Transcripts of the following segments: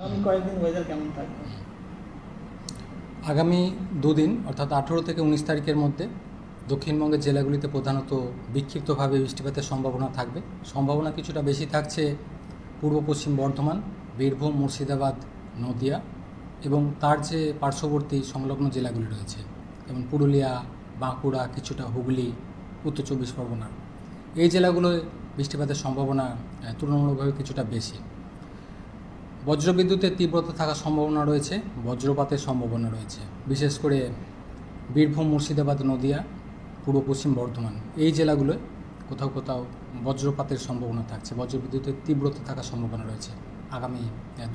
আমি কয়েকদিন ওয়েদার কেমন থাকবে? আগামী দুদিন অর্থাৎ 18 থেকে 19 তারিখের মধ্যে দক্ষিণবঙ্গের জেলাগুলিতে প্রধানত বিক্ষিপ্তভাবে বৃষ্টিপাতের সম্ভাবনা থাকবে। সম্ভাবনা কিছুটা বেশি থাকছে পূর্ব পশ্চিম বর্ধমান, বীরভূম, মুর্শিদাবাদ, নদিয়া এবং তার যে পার্শ্ববর্তী সংলগ্ন জেলাগুলি রয়েছে যেমন পুরুলিয়া, বাঁকুড়া, কিছুটা হুগলি, উত্তর চব্বিশ পরগনা, এই জেলাগুলোয় বৃষ্টিপাতের সম্ভাবনা তুলনামূলকভাবে কিছুটা বেশি। বজ্রবিদ্যুতের তীব্রতা থাকার সম্ভাবনা রয়েছে, বজ্রপাতের সম্ভাবনা রয়েছে, বিশেষ করে বীরভূম, মুর্শিদাবাদ, নদিয়া, পূর্ব পশ্চিম বর্ধমান, এই জেলাগুলোয় কোথাও কোথাও বজ্রপাতের সম্ভাবনা থাকছে, বজ্রবিদ্যুতের তীব্রতা থাকার সম্ভাবনা রয়েছে আগামী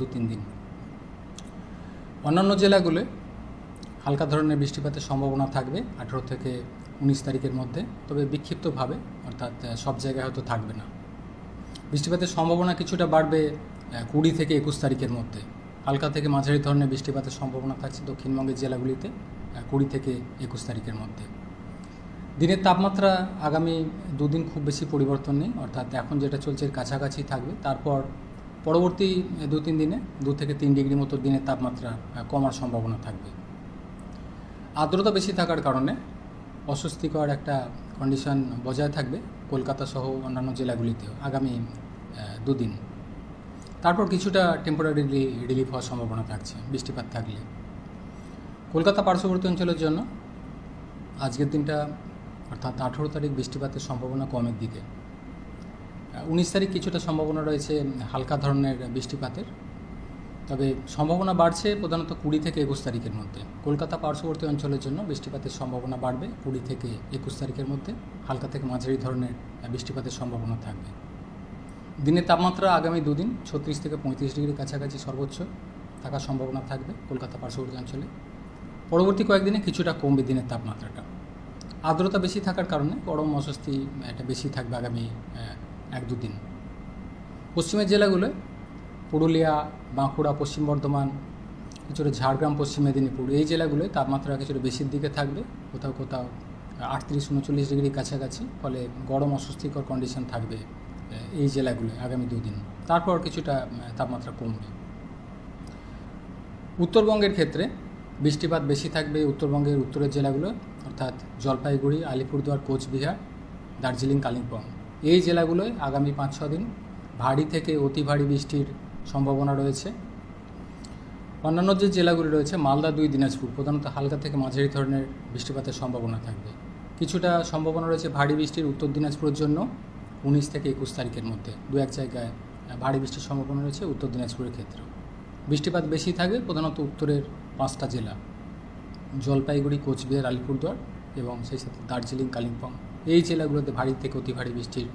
2-3 দিন। অন্যান্য জেলাগুলোয় হালকা ধরনের বৃষ্টিপাতের সম্ভাবনা থাকবে 18 থেকে 19 তারিখের মধ্যে, তবে বিক্ষিপ্তভাবে, অর্থাৎ সব জায়গায় হয়তো থাকবে না। বৃষ্টিপাতের সম্ভাবনা কিছুটা বাড়বে 20 থেকে 21 তারিখের মধ্যে। হালকা থেকে মাঝারি ধরনের বৃষ্টিপাতের সম্ভাবনা থাকছে দক্ষিণবঙ্গের জেলাগুলিতে 20 থেকে 21 তারিখের মধ্যে। দিনের তাপমাত্রা আগামী দুদিন খুব বেশি পরিবর্তন নেই, অর্থাৎ এখন যেটা চলছে এর কাছাকাছি থাকবে। তারপর পরবর্তী 2-3 দিনে 2 থেকে 3 ডিগ্রি মতো দিনের তাপমাত্রা কমার সম্ভাবনা থাকবে। আর্দ্রতা বেশি থাকার কারণে অস্বস্তিকর একটা কন্ডিশন বজায় থাকবে কলকাতা সহ অন্যান্য জেলাগুলিতেও আগামী 2 দিন। তারপর কিছুটা টেম্পোরারিলি রিলিফ হওয়ার সম্ভাবনা থাকছে বৃষ্টিপাত থাকলে। কলকাতা পার্শ্ববর্তী অঞ্চলের জন্য আজকের দিনটা অর্থাৎ 18 তারিখ বৃষ্টিপাতের সম্ভাবনা কমের দিকে। 19 তারিখ কিছুটা সম্ভাবনা রয়েছে হালকা ধরনের বৃষ্টিপাতের, তবে সম্ভাবনা বাড়ছে প্রধানত 20 থেকে 21 তারিখের মধ্যে। কলকাতা পার্শ্ববর্তী অঞ্চলের জন্য বৃষ্টিপাতের সম্ভাবনা বাড়বে 20 থেকে 21 তারিখের মধ্যে, হালকা থেকে মাঝারি ধরনের বৃষ্টিপাতের সম্ভাবনা থাকবে। দিনের তাপমাত্রা আগামী 2 দিন 36 থেকে 35 ডিগ্রির কাছাকাছি সর্বোচ্চ থাকার সম্ভাবনা থাকবে কলকাতা পার্শ্ববর্তী অঞ্চলে। পরবর্তী কয়েকদিনে কিছুটা কমবে দিনের তাপমাত্রাটা। আর্দ্রতা বেশি থাকার কারণে গরম অস্বস্তি এটা বেশি থাকবে আগামী 1-2 দিন। পশ্চিমের জেলাগুলোয় পুরুলিয়া, বাঁকুড়া, পশ্চিম বর্ধমান, কিছুটা ঝাড়গ্রাম, পশ্চিম মেদিনীপুর, এই জেলাগুলোয় তাপমাত্রা কিছুটা বেশির দিকে থাকবে, কোথাও কোথাও 38-39 ডিগ্রির কাছাকাছি। ফলে গরম অস্বস্তিকর কন্ডিশন থাকবে এই জেলাগুলোয় আগামী 2 দিন। তারপর কিছুটা তাপমাত্রা কমবে। উত্তরবঙ্গের ক্ষেত্রে বৃষ্টিপাত বেশি থাকবে উত্তরবঙ্গের উত্তরের জেলাগুলো, অর্থাৎ জলপাইগুড়ি, আলিপুরদুয়ার, কোচবিহার, দার্জিলিং, কালিম্পং, এই জেলাগুলোয় আগামী 5-6 দিন ভারী থেকে অতি ভারী বৃষ্টির সম্ভাবনা রয়েছে। অন্যান্য যে জেলাগুলি রয়েছে মালদা, 2 দিনাজপুর, প্রধানত হালকা থেকে মাঝারি ধরনের বৃষ্টিপাতের সম্ভাবনা থাকবে। কিছুটা সম্ভাবনা রয়েছে ভারী বৃষ্টির উত্তর দিনাজপুরের জন্য 19 থেকে 21 তারিখের মধ্যে। 2-1 জায়গায় ভারী বৃষ্টির সম্ভাবনা রয়েছে উত্তর দিনাজপুরের ক্ষেত্রেও। বৃষ্টিপাত বেশি থাকবে প্রধানত উত্তরের 5টা জেলা, জলপাইগুড়ি, কোচবিহার, আলিপুরদুয়ার এবং সেই সাথে দার্জিলিং, কালিম্পং, এই জেলাগুলোতে ভারী থেকে অতি ভারী বৃষ্টির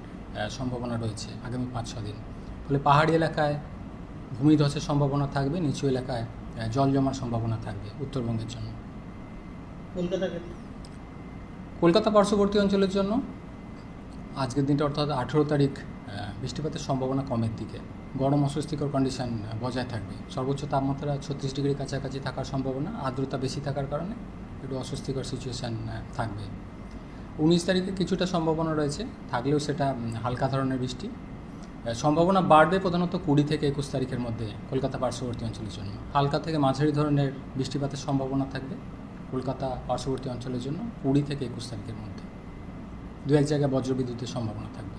সম্ভাবনা রয়েছে আগামী 5-6 দিন। ফলে পাহাড়ি এলাকায় ভূমিধসের সম্ভাবনা থাকবে, নিচু এলাকায় জল জমার সম্ভাবনা থাকবে উত্তরবঙ্গের জন্য। কলকাতা পার্শ্ববর্তী অঞ্চলের জন্য আজকের দিনটা অর্থাৎ 18 তারিখ বৃষ্টিপাতের সম্ভাবনা কমের দিকে। গরম অস্বস্তিকর কন্ডিশন বজায় থাকবে, সর্বোচ্চ তাপমাত্রা 36 ডিগ্রির কাছাকাছি থাকার সম্ভাবনা। আর্দ্রতা বেশি থাকার কারণে একটু অস্বস্তিকর সিচুয়েশান থাকবে। 19 তারিখে কিছুটা সম্ভাবনা রয়েছে, থাকলেও সেটা হালকা ধরনের বৃষ্টি। সম্ভাবনা বাড়বে প্রধানত 20 থেকে 21 তারিখের মধ্যে কলকাতা পার্শ্ববর্তী অঞ্চলের জন্য। হালকা থেকে মাঝারি ধরনের বৃষ্টিপাতের সম্ভাবনা থাকবে কলকাতা পার্শ্ববর্তী অঞ্চলের জন্য 20 থেকে 21 তারিখের মধ্যে। 2-1 জায়গায় বজ্রবিদ্যুতের সম্ভাবনা থাকবে।